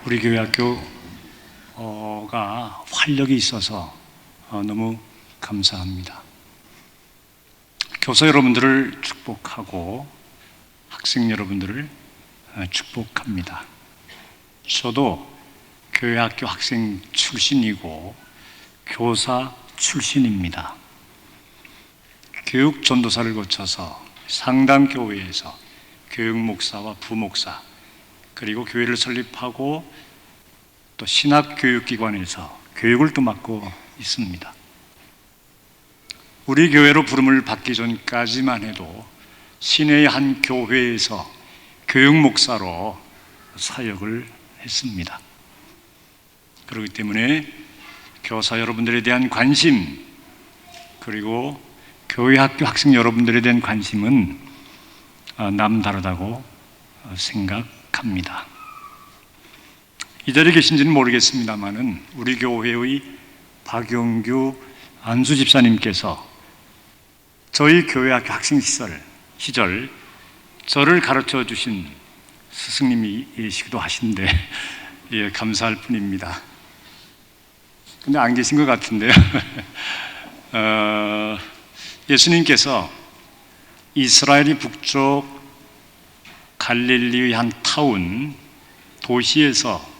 우리 교회 학교가 활력이 있어서 너무 감사합니다. 교사 여러분들을 축복하고 학생 여러분들을 축복합니다. 저도 교회 학교 학생 출신이고 교사 출신입니다. 교육 전도사를 거쳐서 상담교회에서 교육 목사와 부목사, 그리고 교회를 설립하고 또 신학교육기관에서 교육을 또 맡고 있습니다. 우리 교회로 부름을 받기 전까지만 해도 시내의 한 교회에서 교육 목사로 사역을 했습니다. 그렇기 때문에 교사 여러분들에 대한 관심, 그리고 교회 학교 학생 여러분들에 대한 관심은 남다르다고 생각합니다. 이 자리에 계신지는 모르겠습니다만은 우리 교회의 박용규 안수 집사님께서 저희 교회 학교 학생 시절 저를 가르쳐 주신 스승님이시기도 하신데 예, 감사할 뿐입니다. 근데 안 계신 것 같은데요. 예수님께서 이스라엘이 북쪽 갈릴리의 한 타운 도시에서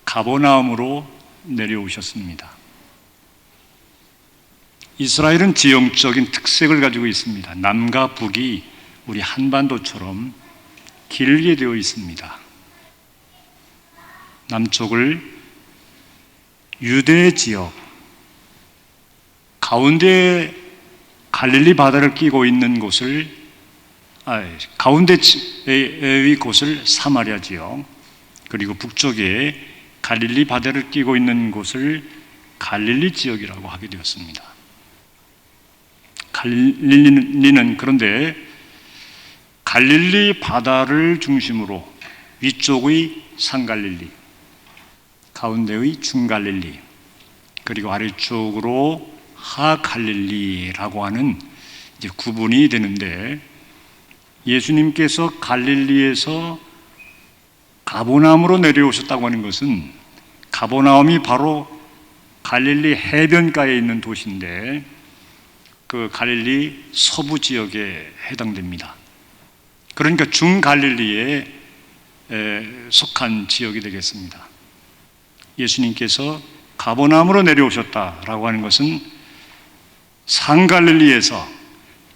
가버나움으로 내려오셨습니다. 이스라엘은 지형적인 특색을 가지고 있습니다. 남과 북이 우리 한반도처럼 길게 되어 있습니다. 남쪽을 유대 지역, 가운데 갈릴리 바다를 끼고 있는 곳을 가운데의 곳을 사마리아 지역, 그리고 북쪽에 갈릴리 바다를 끼고 있는 곳을 갈릴리 지역이라고 하게 되었습니다. 갈릴리는 그런데 갈릴리 바다를 중심으로 위쪽의 상갈릴리, 가운데의 중갈릴리, 그리고 아래쪽으로 하갈릴리라고 하는 이제 구분이 되는데, 예수님께서 갈릴리에서 가버나움으로 내려오셨다고 하는 것은, 가버나움이 바로 갈릴리 해변가에 있는 도시인데 그 갈릴리 서부 지역에 해당됩니다. 그러니까 중갈릴리에 속한 지역이 되겠습니다. 예수님께서 가버나움으로 내려오셨다라고 하는 것은 상갈릴리에서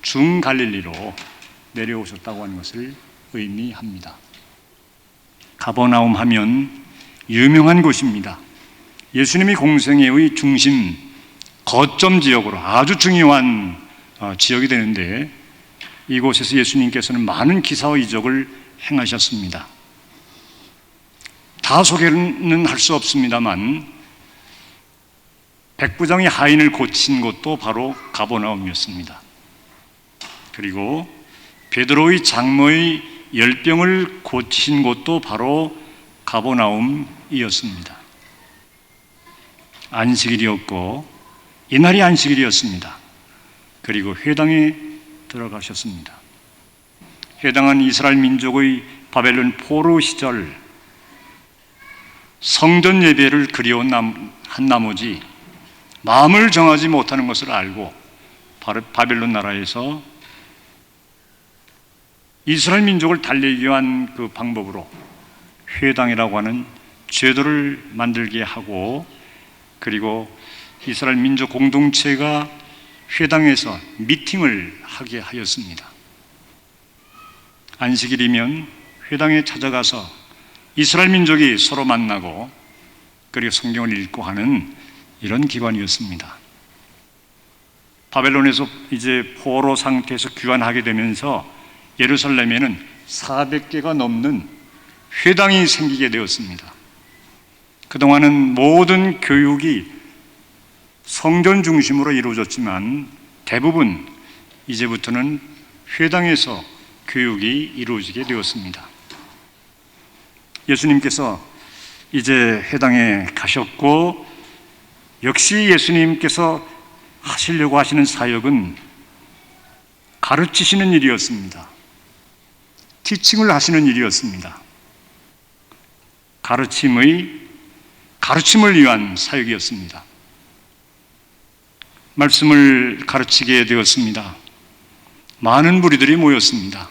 중갈릴리로 내려오셨다고 하는 것을 의미합니다. 가버나움 하면 유명한 곳입니다. 예수님이 공생애의 중심, 거점 지역으로 아주 중요한 지역이 되는데, 이곳에서 예수님께서는 많은 기사와 이적을 행하셨습니다. 다 소개는 할 수 없습니다만 백부장이 하인을 고친 곳도 바로 가버나움이었습니다. 그리고 베드로의 장모의 열병을 고치신 곳도 바로 가버나움이었습니다. 안식일이었고 이날이 안식일이었습니다. 그리고 회당에 들어가셨습니다. 회당은 이스라엘 민족의 바벨론 포로 시절 성전 예배를 그리워한 나머지 마음을 정하지 못하는 것을 알고 바벨론 나라에서 이스라엘 민족을 달래기 위한 그 방법으로 회당이라고 하는 제도를 만들게 하고, 그리고 이스라엘 민족 공동체가 회당에서 미팅을 하게 하였습니다. 안식일이면 회당에 찾아가서 이스라엘 민족이 서로 만나고 그리고 성경을 읽고 하는 이런 기관이었습니다. 바벨론에서 이제 포로 상태에서 귀환하게 되면서 예루살렘에는 400개가 넘는 회당이 생기게 되었습니다. 그동안은 모든 교육이 성전 중심으로 이루어졌지만 대부분 이제부터는 회당에서 교육이 이루어지게 되었습니다. 예수님께서 이제 회당에 가셨고, 역시 예수님께서 하시려고 하시는 사역은 가르치시는 일이었습니다. 티칭을 하시는 일이었습니다. 가르침을 위한 사역이었습니다. 말씀을 가르치게 되었습니다. 많은 무리들이 모였습니다.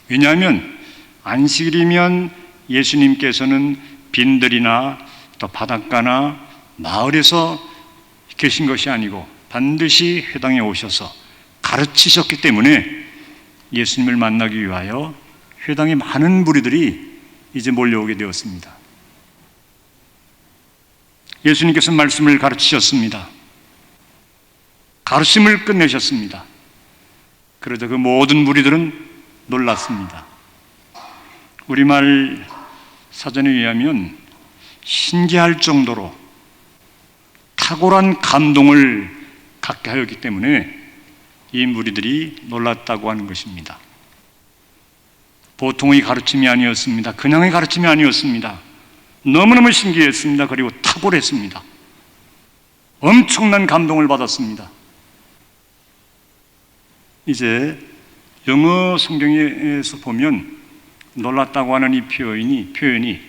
왜냐하면 안식일이면 예수님께서는 빈들이나 또 바닷가나 마을에서 계신 것이 아니고 반드시 회당에 오셔서 가르치셨기 때문에 예수님을 만나기 위하여 회당에 많은 무리들이 이제 몰려오게 되었습니다. 예수님께서 말씀을 가르치셨습니다. 가르침을 끝내셨습니다. 그러자 그 모든 무리들은 놀랐습니다. 우리말 사전에 의하면 신기할 정도로 탁월한 감동을 갖게 하였기 때문에 이 무리들이 놀랐다고 하는 것입니다. 보통의 가르침이 아니었습니다. 그냥의 가르침이 아니었습니다. 너무너무 신기했습니다. 그리고 탁월했습니다. 엄청난 감동을 받았습니다. 이제 영어 성경에서 보면 놀랐다고 하는 이 표현이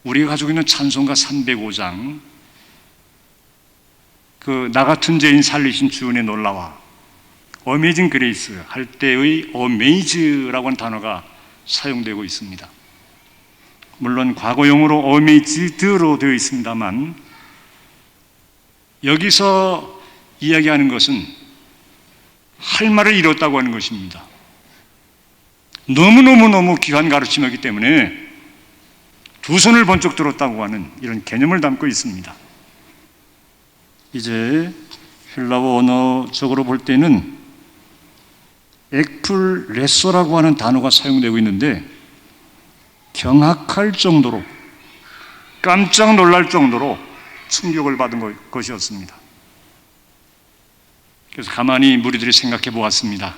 우리가 가지고 있는 찬송가 305장 나 같은 죄인 살리신 주은혜 놀라와 어메이징 그레이스 할 때의 어메이즈라고 하는 단어가 사용되고 있습니다. 물론 과거용으로 어메이즈드로 되어 있습니다만 여기서 이야기하는 것은 할 말을 잃었다고 하는 것입니다. 너무너무 귀한 가르침이기 때문에 두 손을 번쩍 들었다고 하는 이런 개념을 담고 있습니다. 이제 헬라어 언어적으로 볼 때는 ek플레소라고 하는 단어가 사용되고 있는데 경악할 정도로 깜짝 놀랄 정도로 충격을 받은 것이었습니다. 그래서 가만히 무리들이 생각해 보았습니다.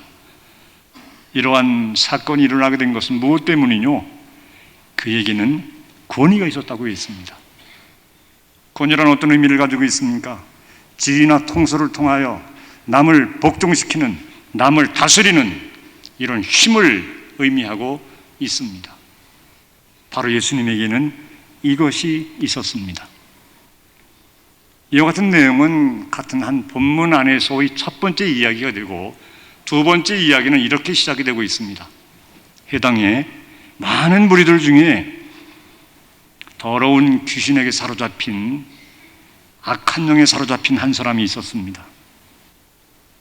이러한 사건이 일어나게 된 것은 무엇 때문이뇨? 그에게는 권위가 있었다고 했습니다. 권위란 어떤 의미를 가지고 있습니까? 지휘나 통솔을 통하여 남을 복종시키는, 남을 다스리는 이런 힘을 의미하고 있습니다. 바로 예수님에게는 이것이 있었습니다. 이와 같은 내용은 같은 한 본문 안에서의 첫 번째 이야기가 되고 두 번째 이야기는 이렇게 시작이 되고 있습니다. 해당에 많은 무리들 중에 더러운 귀신에게 사로잡힌 악한 영에 사로잡힌 한 사람이 있었습니다.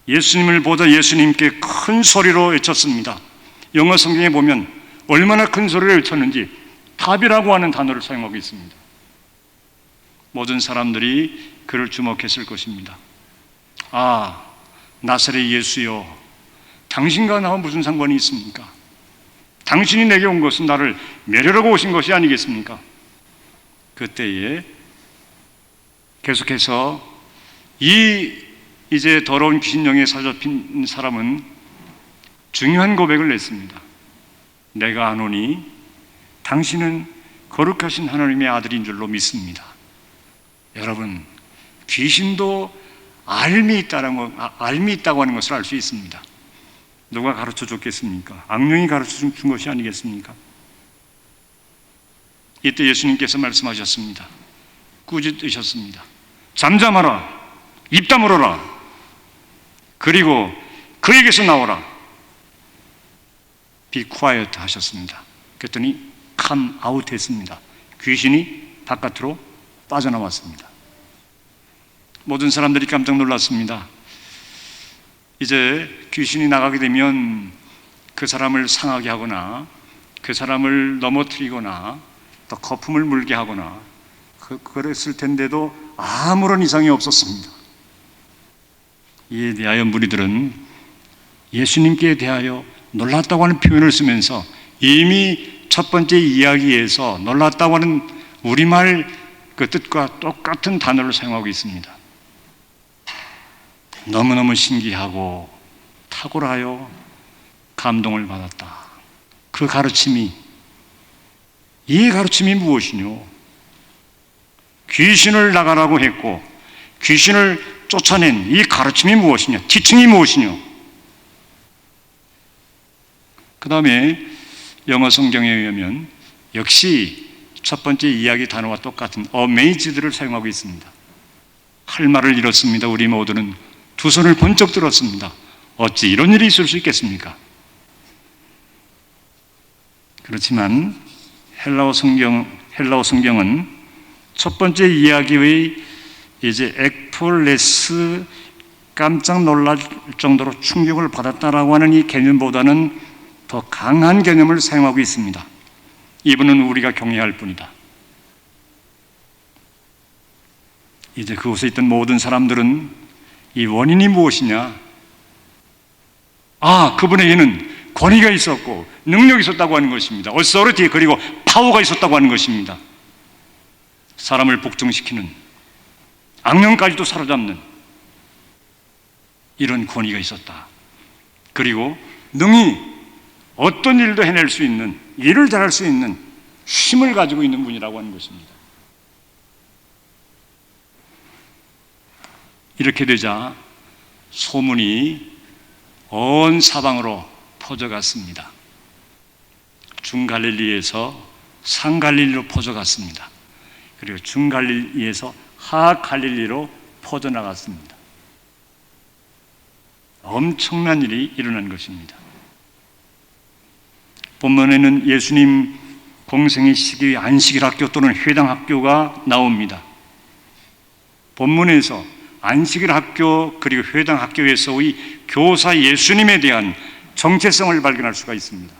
예수님을 보자 예수님께 큰 소리로 외쳤습니다. 영어 성경에 보면 얼마나 큰 소리로 외쳤는지 탑이라고 하는 단어를 사용하고 있습니다. 모든 사람들이 그를 주목했을 것입니다. 아, 나사렛 예수여, 당신과 나와 무슨 상관이 있습니까? 당신이 내게 온 것은 나를 멸하려고 오신 것이 아니겠습니까? 그때에 계속해서 이제 더러운 귀신령에 사로잡힌 사람은 중요한 고백을 냈습니다. 내가 아노니 당신은 거룩하신 하나님의 아들인 줄로 믿습니다. 여러분, 귀신도 알미 있다고 하는 것을 알 수 있습니다. 누가 가르쳐 줬겠습니까? 악령이 가르쳐 준 것이 아니겠습니까? 이때 예수님께서 말씀하셨습니다. 꾸짖으셨습니다. 잠잠하라, 입 다물어라, 그리고 그에게서 나오라. Be quiet 하셨습니다. 그랬더니 come out 했습니다. 귀신이 바깥으로 빠져나왔습니다. 모든 사람들이 깜짝 놀랐습니다. 이제 귀신이 나가게 되면 그 사람을 상하게 하거나 그 사람을 넘어뜨리거나 또 거품을 물게 하거나 그랬을 텐데도 아무런 이상이 없었습니다. 이에 대하여 무리들은 예수님께 대하여 놀랐다고 하는 표현을 쓰면서 이미 첫 번째 이야기에서 놀랐다고 하는 우리말 그 뜻과 똑같은 단어를 사용하고 있습니다. 너무너무 신기하고 탁월하여 감동을 받았다. 그 가르침이, 이 가르침이 무엇이뇨? 귀신을 나가라고 했고 귀신을 쫓아낸 이 가르침이 무엇이냐? 티칭이 무엇이뇨? 그 다음에 영어 성경에 의하면 역시 첫 번째 이야기 단어와 똑같은 amazed를 사용하고 있습니다. 할 말을 잃었습니다. 우리 모두는 두 손을 번쩍 들었습니다. 어찌 이런 일이 있을 수 있겠습니까? 그렇지만 헬라어 성경은 첫 번째 이야기의 이제 엑폴레스, 깜짝 놀랄 정도로 충격을 받았다라고 하는 이 개념보다는 더 강한 개념을 사용하고 있습니다. 이분은 우리가 경외할 뿐이다. 이제 그곳에 있던 모든 사람들은 이 원인이 무엇이냐? 그분에게는 권위가 있었고 능력이 있었다고 하는 것입니다. 어서리티, 그리고 파워가 있었다고 하는 것입니다. 사람을 복종시키는, 악령까지도 사로잡는 이런 권위가 있었다. 그리고 능히 어떤 일도 해낼 수 있는, 일을 잘할 수 있는 힘을 가지고 있는 분이라고 하는 것입니다. 이렇게 되자 소문이 온 사방으로 퍼져갔습니다. 중갈릴리에서 상갈릴리로 퍼져갔습니다. 그리고 중갈릴리에서 하갈릴리로 퍼져나갔습니다. 엄청난 일이 일어난 것입니다. 본문에는 예수님 공생의 시기 안식일 학교 또는 회당 학교가 나옵니다. 본문에서 안식일 학교 그리고 회당 학교에서의 교사 예수님에 대한 정체성을 발견할 수가 있습니다.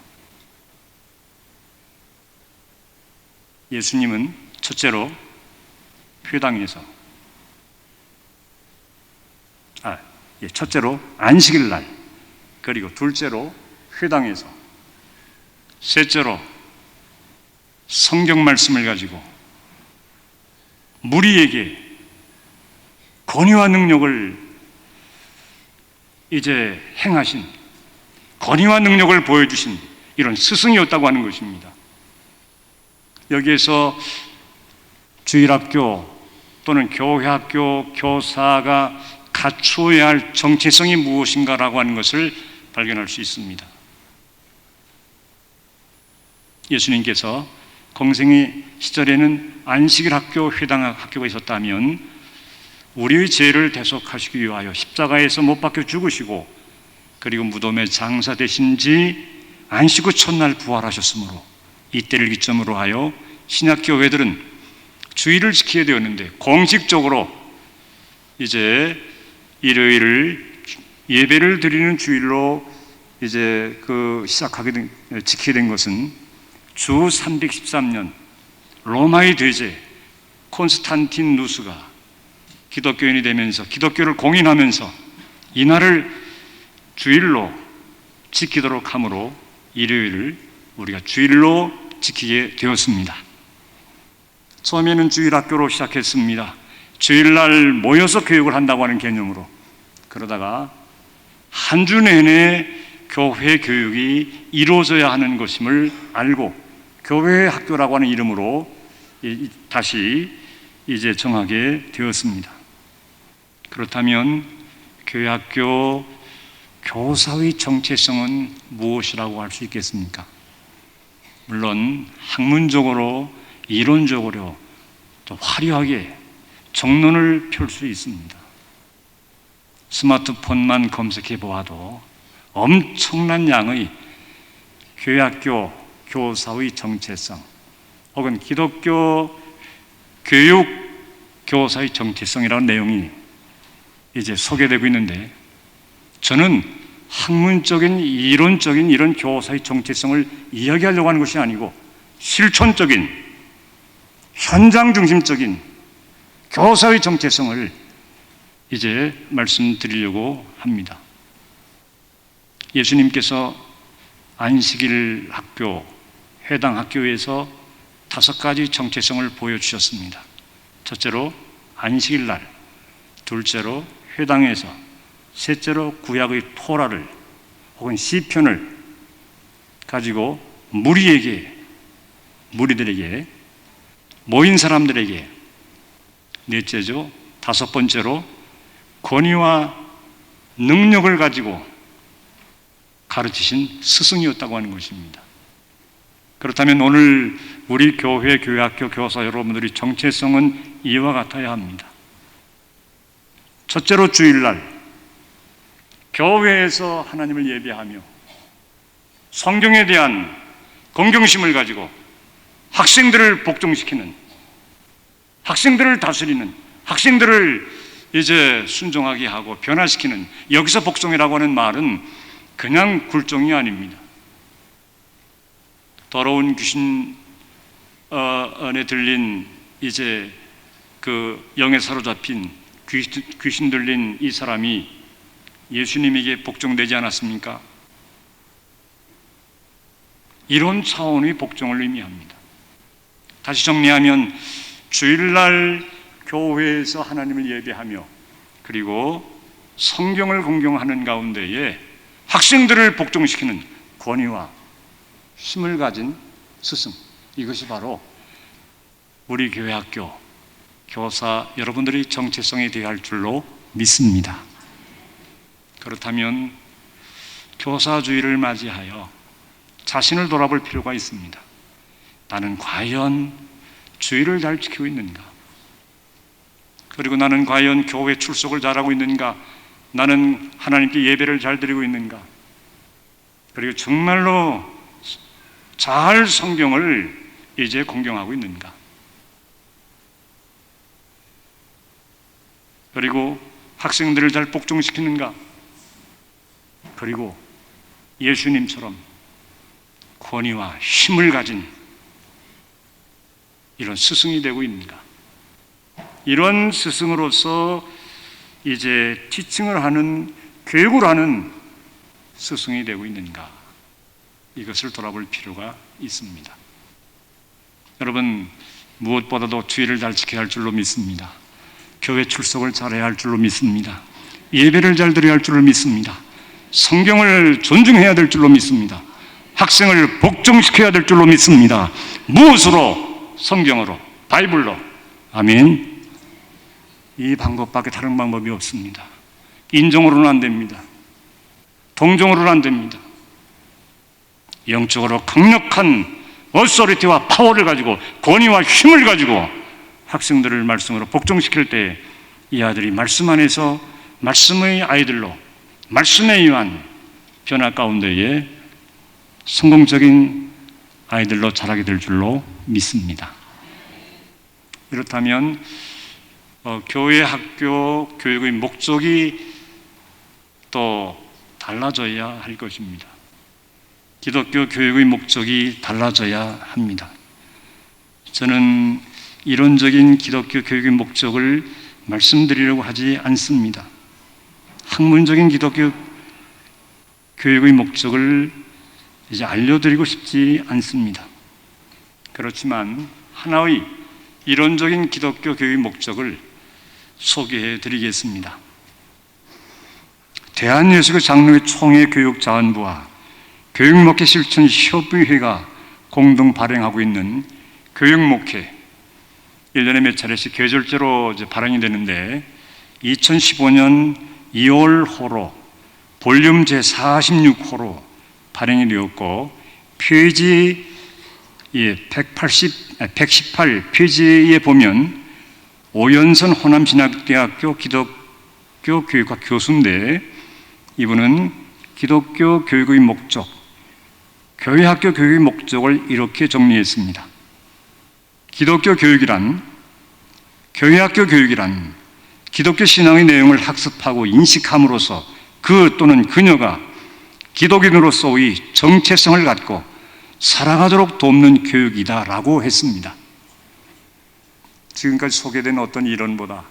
예수님은 첫째로 회당에서 첫째로 안식일 날, 그리고 둘째로 회당에서, 셋째로 성경 말씀을 가지고 무리에게 권위와 능력을 이제 행하신, 권위와 능력을 보여주신 이런 스승이었다고 하는 것입니다. 여기에서 주일학교 또는 교회학교 교사가 갖추어야 할 정체성이 무엇인가라고 하는 것을 발견할 수 있습니다. 예수님께서 공생의 시절에는 안식일 학교, 회당 학교가 있었다면 우리의 죄를 대속하시기 위하여 십자가에서 못 박혀 죽으시고 그리고 무덤에 장사되신 지 안식 후 첫날 부활하셨으므로 이때를 기점으로 하여 신약교회들은 주일을 지키게 되었는데, 공식적으로 이제 일요일을 예배를 드리는 주일로 이제 지키게 된 것은 주 313년 로마의 대제 콘스탄틴 누스가 기독교인이 되면서 기독교를 공인하면서 이날을 주일로 지키도록 함으로 일요일을 우리가 주일로 지키게 되었습니다. 처음에는 주일학교로 시작했습니다. 주일날 모여서 교육을 한다고 하는 개념으로. 그러다가 한 주 내내 교회 교육이 이루어져야 하는 것임을 알고 교회 학교라고 하는 이름으로 다시 이제 정하게 되었습니다. 그렇다면 교회 학교 교사의 정체성은 무엇이라고 할 수 있겠습니까? 물론 학문적으로 이론적으로 또 화려하게 정론을 펼 수 있습니다. 스마트폰만 검색해 보아도 엄청난 양의 교회학교 교사의 정체성 혹은 기독교 교육 교사의 정체성이라는 내용이 이제 소개되고 있는데, 저는 학문적인 이론적인 이런 교사의 정체성을 이야기하려고 하는 것이 아니고 실천적인 현장 중심적인 교사의 정체성을 이제 말씀드리려고 합니다. 예수님께서 안식일 학교, 회당 학교에서 5가지 정체성을 보여주셨습니다. 첫째로 안식일 날, 둘째로 회당에서, 셋째로 구약의 토라를 혹은 시편을 가지고 무리들에게, 모인 사람들에게, 넷째죠, 5번째로 권위와 능력을 가지고 가르치신 스승이었다고 하는 것입니다. 그렇다면 오늘 우리 교회, 교회학교, 교사 여러분들의 정체성은 이와 같아야 합니다. 첫째로 주일날 교회에서 하나님을 예배하며 성경에 대한 공경심을 가지고 학생들을 복종시키는, 학생들을 다스리는, 학생들을 이제 순종하게 하고 변화시키는, 여기서 복종이라고 하는 말은 그냥 굴종이 아닙니다. 더러운 귀신 안에 들린 이제 그 영에 사로잡힌 귀신 들린 이 사람이 예수님에게 복종되지 않았습니까? 이런 차원의 복종을 의미합니다. 다시 정리하면 주일날 교회에서 하나님을 예배하며 그리고 성경을 공경하는 가운데에 학생들을 복종시키는 권위와 힘을 가진 스승, 이것이 바로 우리 교회 학교 교사 여러분들의 정체성에 대할 줄로 믿습니다. 그렇다면 교사주의를 맞이하여 자신을 돌아볼 필요가 있습니다. 나는 과연 주의를 잘 지키고 있는가? 그리고 나는 과연 교회 출석을 잘하고 있는가? 나는 하나님께 예배를 잘 드리고 있는가? 그리고 정말로 잘 성경을 이제 공경하고 있는가? 그리고 학생들을 잘 복종시키는가? 그리고 예수님처럼 권위와 힘을 가진 이런 스승이 되고 있는가? 이런 스승으로서 이제 티칭을 하는, 교육을 하는 스승이 되고 있는가? 이것을 돌아볼 필요가 있습니다. 여러분, 무엇보다도 주의를 잘 지켜야 할 줄로 믿습니다. 교회 출석을 잘해야 할 줄로 믿습니다. 예배를 잘 드려야 할 줄로 믿습니다. 성경을 존중해야 될 줄로 믿습니다. 학생을 복종시켜야 될 줄로 믿습니다. 무엇으로? 성경으로, 바이블로. 아멘. 이 방법밖에 다른 방법이 없습니다. 인종으로는 안 됩니다. 동종으로는 안 됩니다. 영적으로 강력한 어소리티와 파워를 가지고, 권위와 힘을 가지고 학생들을 말씀으로 복종시킬 때 이 아들이 말씀 안에서 말씀의 아이들로, 말씀에 의한 변화 가운데에 성공적인 아이들로 자라게 될 줄로 믿습니다. 이렇다면 교회, 학교, 교육의 목적이 또 달라져야 할 것입니다. 기독교 교육의 목적이 달라져야 합니다. 저는 이론적인 기독교 교육의 목적을 말씀드리려고 하지 않습니다. 학문적인 기독교 교육의 목적을 이제 알려드리고 싶지 않습니다. 그렇지만 하나의 이론적인 기독교 교육의 목적을 소개해 드리겠습니다. 대한예수교 장로회 총회 교육자원부와 교육목회 실천 협의회가 공동 발행하고 있는 교육목회, 1년에 몇 차례씩 계절제로 이제 발행이 되는데 2015년 2월호로 볼륨 제46호로 발행이 되었고 페이지 118 페이지에 보면 오연선 호남신학대학교 기독교 교육과 교수인데 이분은 기독교 교육의 목적, 교회학교 교육의 목적을 이렇게 정리했습니다. 기독교 교육이란, 교회학교 교육이란 기독교 신앙의 내용을 학습하고 인식함으로써 그 또는 그녀가 기독인으로서의 정체성을 갖고 살아가도록 돕는 교육이다라고 했습니다. 지금까지 소개된 어떤 이론보다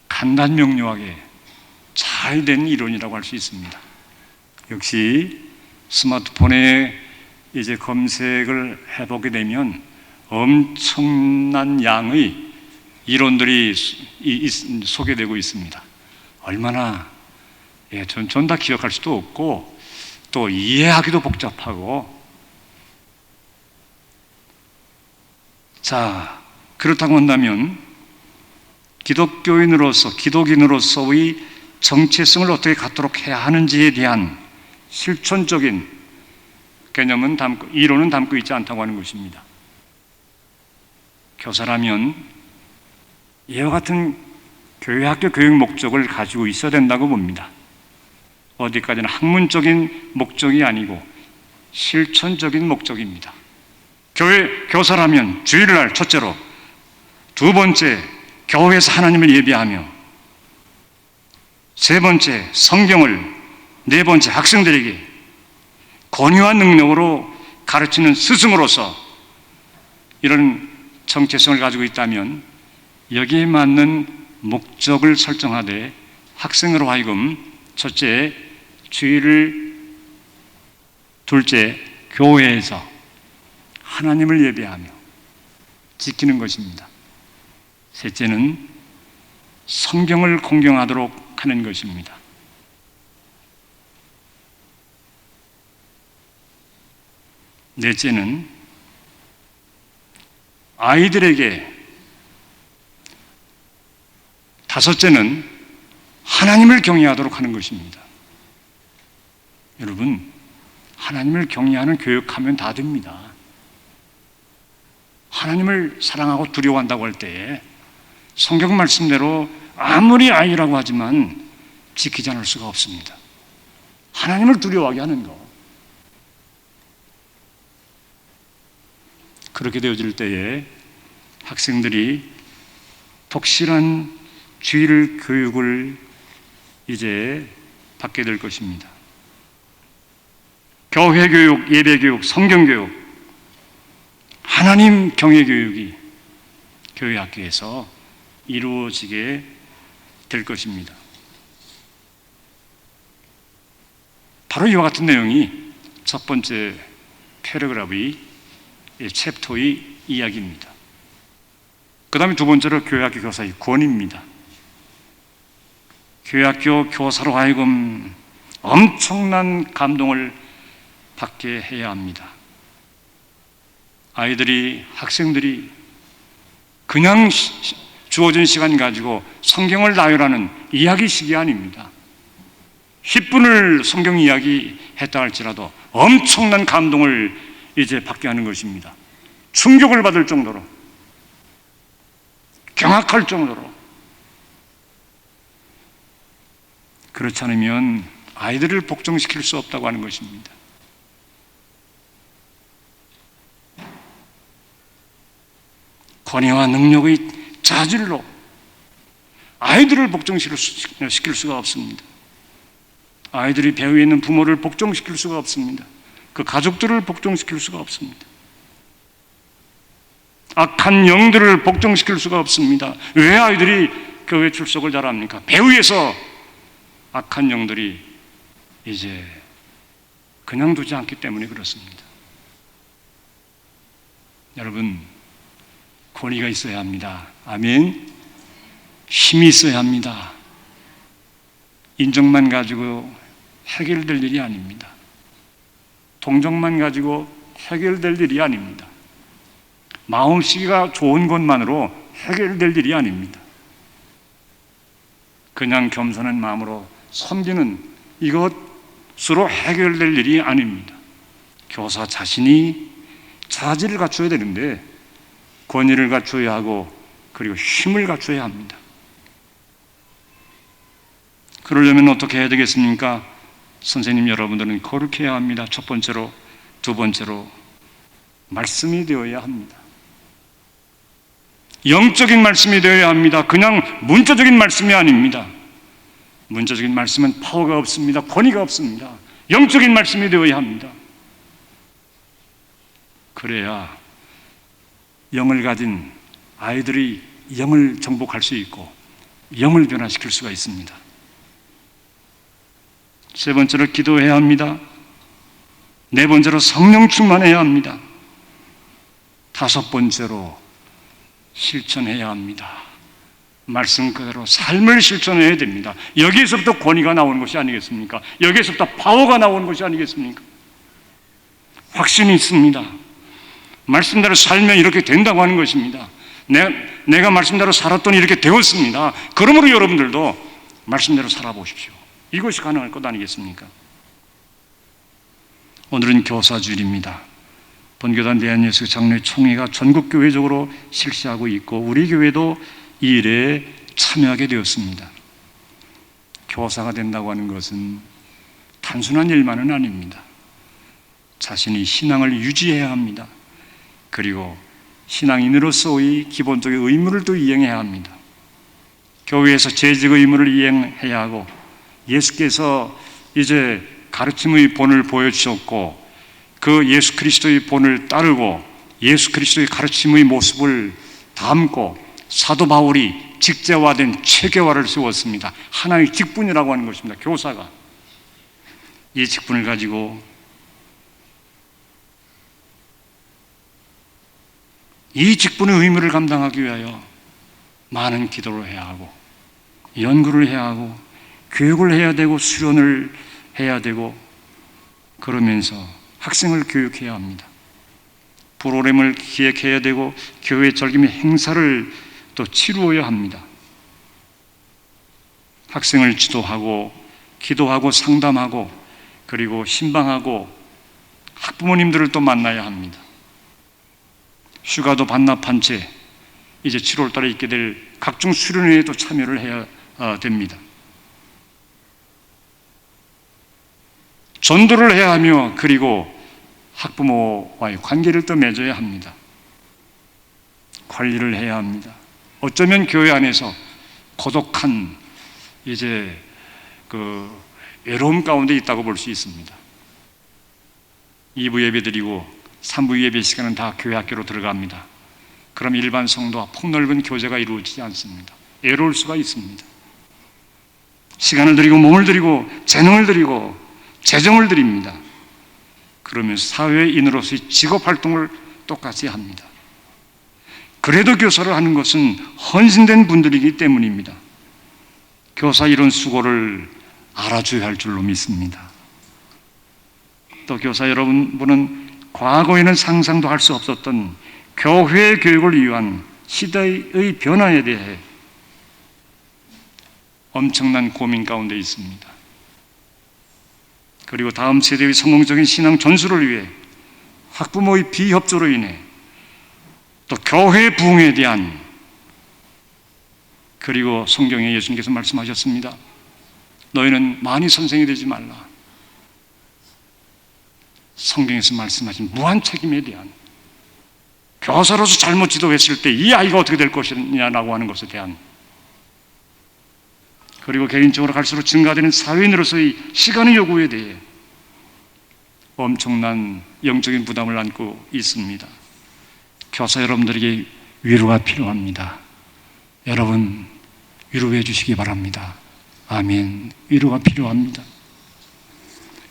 간단 명료하게 잘 된 이론이라고 할 수 있습니다. 역시 스마트폰에 이제 검색을 해보게 되면 엄청난 양의 이론들이 소개되고 있습니다. 얼마나 전 다 기억할 수도 없고 또 이해하기도 복잡하고. 자, 그렇다고 한다면 기독교인으로서, 기독인으로서의 정체성을 어떻게 갖도록 해야 하는지에 대한 실천적인 개념은 이론은 담고 있지 않다고 하는 것입니다. 교사라면 이와 같은 교회 학교 교육 목적을 가지고 있어야 된다고 봅니다. 어디까지나 학문적인 목적이 아니고 실천적인 목적입니다. 교회 교사라면 주일날 첫째로, 두 번째 교회에서 하나님을 예배하며, 세 번째 성경을, 네 번째 학생들에게 권위와 능력으로 가르치는 스승으로서 이런 정체성을 가지고 있다면 여기에 맞는 목적을 설정하되 학생으로 하여금 첫째 주일을, 둘째 교회에서 하나님을 예배하며 지키는 것입니다. 셋째는 성경을 공경하도록 하는 것입니다. 넷째는 아이들에게, 다섯째는 하나님을 경외하도록 하는 것입니다. 여러분, 하나님을 경외하는 교육하면 다 됩니다. 하나님을 사랑하고 두려워한다고 할 때에 성경 말씀대로 아무리 아이라고 하지만 지키지 않을 수가 없습니다. 하나님을 두려워하게 하는 것. 그렇게 되어질 때에 학생들이 독실한 주일 교육을 이제 받게 될 것입니다. 교회 교육, 예배 교육, 성경 교육, 하나님 경외 교육이 교회 학교에서 이루어지게 될 것입니다. 바로 이와 같은 내용이 첫 번째 패러그래프의 챕터의 이야기입니다. 그 다음에 두 번째로 교회학교 교사의 권위입니다. 교회학교 교사로 하여금 엄청난 감동을 받게 해야 합니다. 아이들이, 학생들이 그냥 주어진 시간 가지고 성경을 나열하는 이야기식이 아닙니다. 10분을 성경 이야기 했다 할지라도 엄청난 감동을 이제 받게 하는 것입니다. 충격을 받을 정도로, 경악할 정도로. 그렇지 않으면 아이들을 복종시킬 수 없다고 하는 것입니다. 권위와 능력의 자질로 아이들을 복종시킬 수가 없습니다. 아이들이 배후에 있는 부모를 복종시킬 수가 없습니다. 그 가족들을 복종시킬 수가 없습니다. 악한 영들을 복종시킬 수가 없습니다. 왜 아이들이 교회 출석을 잘합니까? 배후에서 악한 영들이 이제 그냥 두지 않기 때문에 그렇습니다. 여러분, 권위가 있어야 합니다. 아멘. 힘이 있어야 합니다. 인정만 가지고 해결될 일이 아닙니다. 동정만 가지고 해결될 일이 아닙니다. 마음씨가 좋은 것만으로 해결될 일이 아닙니다. 그냥 겸손한 마음으로 섬기는 이것으로 해결될 일이 아닙니다. 교사 자신이 자질을 갖춰야 되는데 권위를 갖춰야 하고 그리고 힘을 갖춰야 합니다. 그러려면 어떻게 해야 되겠습니까? 선생님 여러분들은 거룩해야 합니다. 첫 번째로, 두 번째로 말씀이 되어야 합니다. 영적인 말씀이 되어야 합니다. 그냥 문자적인 말씀이 아닙니다. 문자적인 말씀은 파워가 없습니다. 권위가 없습니다. 영적인 말씀이 되어야 합니다. 그래야 영을 가진 아이들이 영을 정복할 수 있고 영을 변화시킬 수가 있습니다. 세 번째로 기도해야 합니다. 네 번째로 성령 충만해야 합니다. 다섯 번째로 실천해야 합니다. 말씀 그대로 삶을 실천해야 됩니다. 여기에서부터 권위가 나오는 것이 아니겠습니까? 여기에서부터 파워가 나오는 것이 아니겠습니까? 확신이 있습니다. 말씀대로 살면 이렇게 된다고 하는 것입니다. 내가 말씀대로 살았더니 이렇게 되었습니다. 그러므로 여러분들도 말씀대로 살아보십시오. 이것이 가능할 것 아니겠습니까? 오늘은 교사주일입니다. 본교단 대한예수 장로총회가 전국교회적으로 실시하고 있고 우리 교회도 이 일에 참여하게 되었습니다. 교사가 된다고 하는 것은 단순한 일만은 아닙니다. 자신이 신앙을 유지해야 합니다. 그리고 신앙인으로서의 기본적인 의무를 또 이행해야 합니다. 교회에서 재직 의무를 이행해야 하고 예수께서 이제 가르침의 본을 보여주셨고 그 예수 그리스도의 본을 따르고 예수 그리스도의 가르침의 모습을 담고 사도 바울이 직제화된 체계화를 세웠습니다. 하나의 직분이라고 하는 것입니다. 교사가 이 직분을 가지고 이 직분의 의무를 감당하기 위하여 많은 기도를 해야 하고 연구를 해야 하고 교육을 해야 되고 수련을 해야 되고 그러면서 학생을 교육해야 합니다. 프로그램을 기획해야 되고 교회 절기의 행사를 또 치루어야 합니다. 학생을 지도하고 기도하고 상담하고 그리고 신방하고 학부모님들을 또 만나야 합니다. 휴가도 반납한 채 이제 7월 달에 있게 될 각종 수련회에도 참여를 해야 됩니다. 전도를 해야 하며 그리고 학부모와의 관계를 또 맺어야 합니다. 관리를 해야 합니다. 어쩌면 교회 안에서 고독한 이제 그 외로움 가운데 있다고 볼 수 있습니다. 2부 예배 드리고 3부 예배 시간은 다 교회 학교로 들어갑니다. 그럼 일반 성도와 폭넓은 교제가 이루어지지 않습니다. 외로울 수가 있습니다. 시간을 드리고 몸을 드리고 재능을 드리고 재정을 드립니다. 그러면서 사회인으로서의 직업활동을 똑같이 합니다. 그래도 교사를 하는 것은 헌신된 분들이기 때문입니다. 교사 이런 수고를 알아줘야 할 줄로 믿습니다. 또 교사 여러분은 과거에는 상상도 할 수 없었던 교회 교육을 위한 시대의 변화에 대해 엄청난 고민 가운데 있습니다. 그리고 다음 세대의 성공적인 신앙 전수를 위해 학부모의 비협조로 인해 또 교회 부흥에 대한 그리고 성경에 예수님께서 말씀하셨습니다. 너희는 많이 선생이 되지 말라. 성경에서 말씀하신 무한 책임에 대한 교사로서 잘못 지도했을 때 이 아이가 어떻게 될 것이냐라고 하는 것에 대한 그리고 개인적으로 갈수록 증가되는 사회인으로서의 시간의 요구에 대해 엄청난 영적인 부담을 안고 있습니다. 교사 여러분들에게 위로가 필요합니다. 여러분 위로해 주시기 바랍니다. 아멘. 위로가 필요합니다.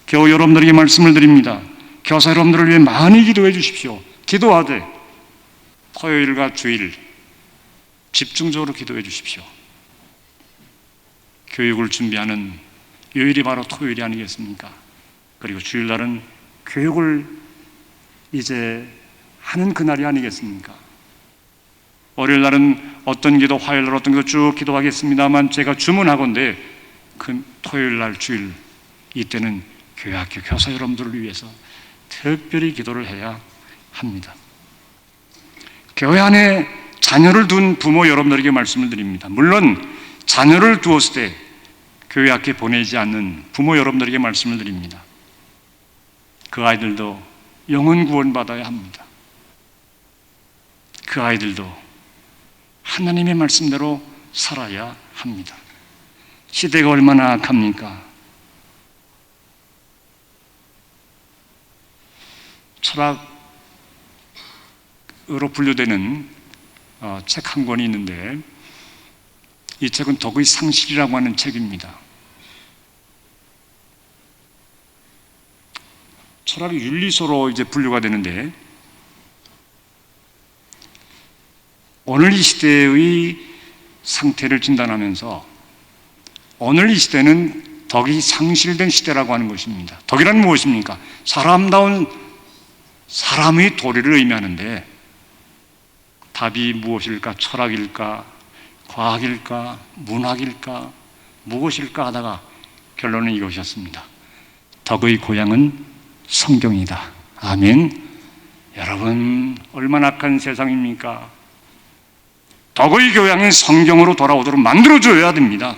겨우 여러분들에게 말씀을 드립니다. 교사 여러분들을 위해 많이 기도해 주십시오. 기도하되 토요일과 주일 집중적으로 기도해 주십시오. 교육을 준비하는 요일이 바로 토요일이 아니겠습니까? 그리고 주일날은 교육을 이제 하는 그날이 아니겠습니까? 월요일날은 어떤 기도, 화요일날 어떤 기도 쭉 기도하겠습니다만 제가 주문하건대 그 토요일날 주일 이때는 교회 학교 교사 여러분들을 위해서 특별히 기도를 해야 합니다. 교회 안에 자녀를 둔 부모 여러분들에게 말씀을 드립니다. 물론 자녀를 두었을 때 교회 학교에 보내지 않는 부모 여러분들에게 말씀을 드립니다. 그 아이들도 영혼 구원받아야 합니다. 그 아이들도 하나님의 말씀대로 살아야 합니다. 시대가 얼마나 악합니까? 철학으로 분류되는 책 한 권이 있는데 이 책은 덕의 상실이라고 하는 책입니다. 철학이 윤리소로 이제 분류가 되는데 오늘 이 시대의 상태를 진단하면서 오늘 이 시대는 덕이 상실된 시대라고 하는 것입니다. 덕이란 무엇입니까? 사람다운 사람의 도리를 의미하는데 답이 무엇일까? 철학일까? 과학일까? 문학일까? 무엇일까 하다가 결론은 이것이었습니다. 덕의 고향은 성경이다. 아멘. 여러분, 얼마나 악한 세상입니까? 덕의 교양인 성경으로 돌아오도록 만들어줘야 됩니다.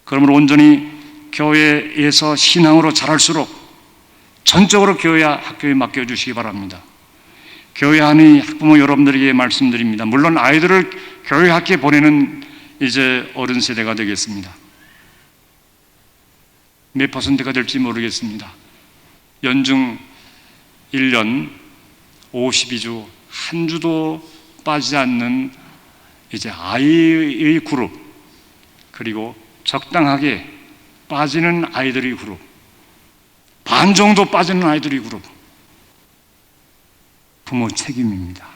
그러므로 온전히 교회에서 신앙으로 자랄수록 전적으로 교회 학교에 맡겨주시기 바랍니다. 교회 안의 학부모 여러분들에게 말씀드립니다. 물론 아이들을 교회 학교에 보내는 이제 어른 세대가 되겠습니다. 몇 퍼센트가 될지 모르겠습니다. 연중 1년 52주 한 주도 빠지지 않는 이제 아이의 그룹, 그리고 적당하게 빠지는 아이들의 그룹, 반 정도 빠지는 아이들의 그룹, 부모 책임입니다.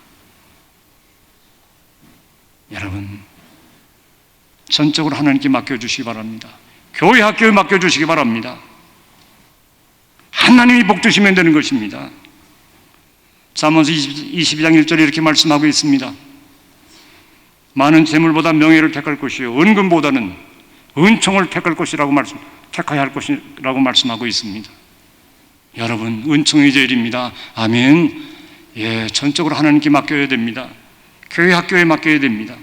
여러분, 전적으로 하나님께 맡겨주시기 바랍니다. 교회 학교에 맡겨주시기 바랍니다. 하나님이 복주시면 되는 것입니다. 잠언서 22장 1절에 이렇게 말씀하고 있습니다. 많은 재물보다 명예를 택할 것이요 은금보다는 은총을 택할 것이라고 택해야 할 것이라고 말씀하고 있습니다. 여러분, 은총이 제일입니다. 아멘. 예, 전적으로 하나님께 맡겨야 됩니다. 교회 학교에 맡겨야 됩니다.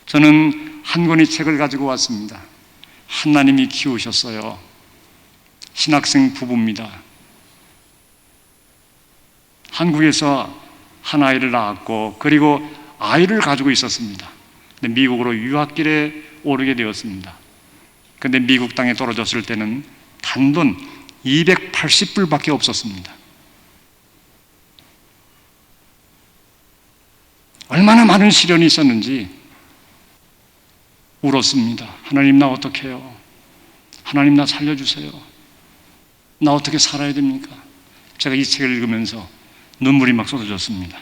저는 한 권의 책을 가지고 왔습니다. 하나님이 키우셨어요. 신학생 부부입니다. 한국에서 한 아이를 낳았고, 그리고 아이를 가지고 있었습니다. 근데 미국으로 유학길에 오르게 되었습니다. 근데 미국 땅에 떨어졌을 때는 단돈 280불밖에 없었습니다. 얼마나 많은 시련이 있었는지 울었습니다. 하나님, 나 어떡해요? 하나님, 나 살려주세요. 나 어떻게 살아야 됩니까? 제가 이 책을 읽으면서 눈물이 막 쏟아졌습니다.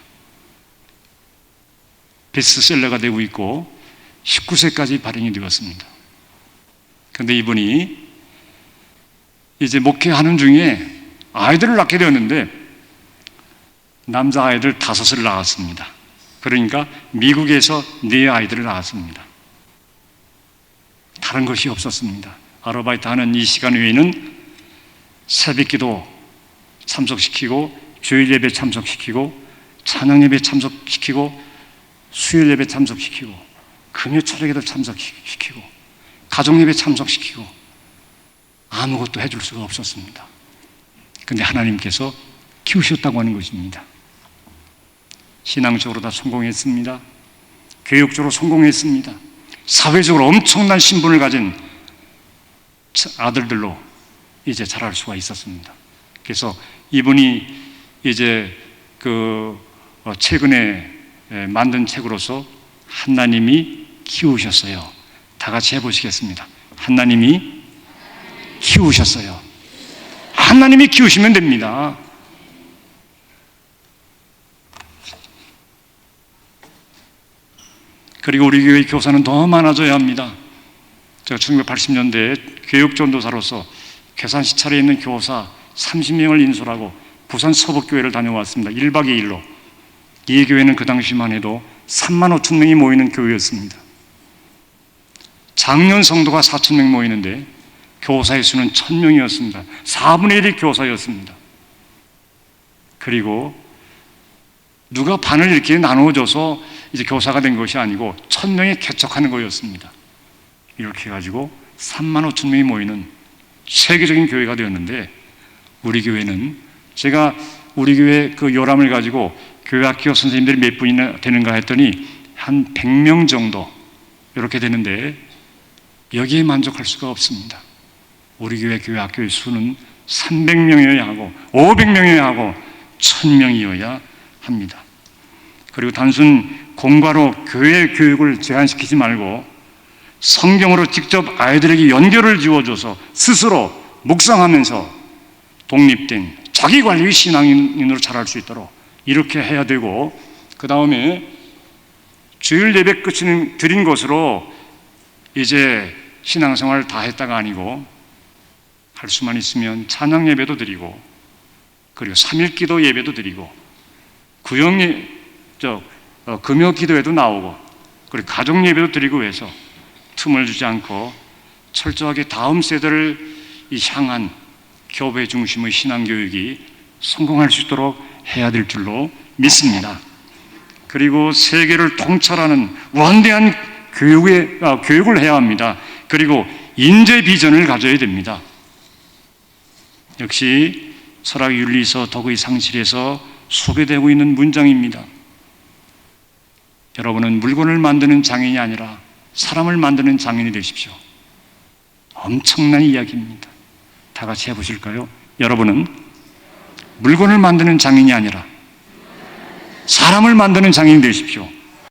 베스트셀러가 되고 있고 19세까지 발행이 되었습니다. 그런데 이분이 이제 목회하는 중에 아이들을 낳게 되었는데 남자 아이들 5을 낳았습니다. 그러니까 미국에서 4 아이들을 낳았습니다. 다른 것이 없었습니다. 아르바이트 하는 이 시간 외에는 새벽기도 참석시키고, 주일 예배 참석시키고, 찬양 예배 참석시키고, 수요일 예배 참석시키고, 금요 초록에도 참석시키고, 가정 예배 참석시키고, 아무것도 해줄 수가 없었습니다. 그런데 하나님께서 키우셨다고 하는 것입니다. 신앙적으로 다 성공했습니다. 교육적으로 성공했습니다. 사회적으로 엄청난 신분을 가진 아들들로 이제 자랄 수가 있었습니다. 그래서 이분이 이제 최근에 만든 책으로서 하나님이 키우셨어요. 다 같이 해보시겠습니다. 하나님이 키우셨어요. 하나님이 키우시면 됩니다. 그리고 우리 교회 교사는 더 많아져야 합니다. 제가 1980년대에 교육전도사로서 괴산 시찰에 있는 교사 30명을 인솔하고 부산 서북교회를 다녀왔습니다. 1박 2일로. 이 교회는 그 당시만 해도 3만 5천 명이 모이는 교회였습니다. 작년 성도가 4천 명 모이는데 교사의 수는 1,000명이었습니다. 4분의 1이 교사였습니다. 그리고 누가 반을 이렇게 나누어줘서 이제 교사가 된 것이 아니고 1,000명이 개척하는 거였습니다. 이렇게 해가지고 3만 5천 명이 모이는 세계적인 교회가 되었는데, 우리 교회는 제가 우리 교회 그 요람을 가지고 교회 학교 선생님들이 몇 분이나 되는가 했더니 한 100명 정도 이렇게 되는데 여기에 만족할 수가 없습니다. 우리 교회 학교의 수는 300명이어야 하고 500명이어야 하고 1000명이어야 합니다. 그리고 단순 공과로 교회 교육을 제한시키지 말고 성경으로 직접 아이들에게 연결을 지어줘서 스스로 묵상하면서 독립된 자기관리 신앙인으로 자랄 수 있도록 이렇게 해야 되고, 그 다음에 주일 예배 끝은 드린 것으로 이제 신앙생활을 다 했다가 아니고 할 수만 있으면 찬양 예배도 드리고, 그리고 3일 기도 예배도 드리고, 금요 기도에도 나오고, 그리고 가정 예배도 드리고 해서 틈을 주지 않고 철저하게 다음 세대를 향한 교회 중심의 신앙교육이 성공할 수 있도록 해야 될 줄로 믿습니다. 그리고 세계를 통찰하는 원대한 교육을 해야 합니다. 그리고 인재 비전을 가져야 됩니다. 역시 설학윤리서 덕의 상실에서 소개되고 있는 문장입니다. 여러분은 물건을 만드는 장인이 아니라 사람을 만드는 장인이 되십시오. 엄청난 이야기입니다. 다 같이 해보실까요? 여러분은 물건을 만드는 장인이 아니라 사람을 만드는 장인이 되십시오.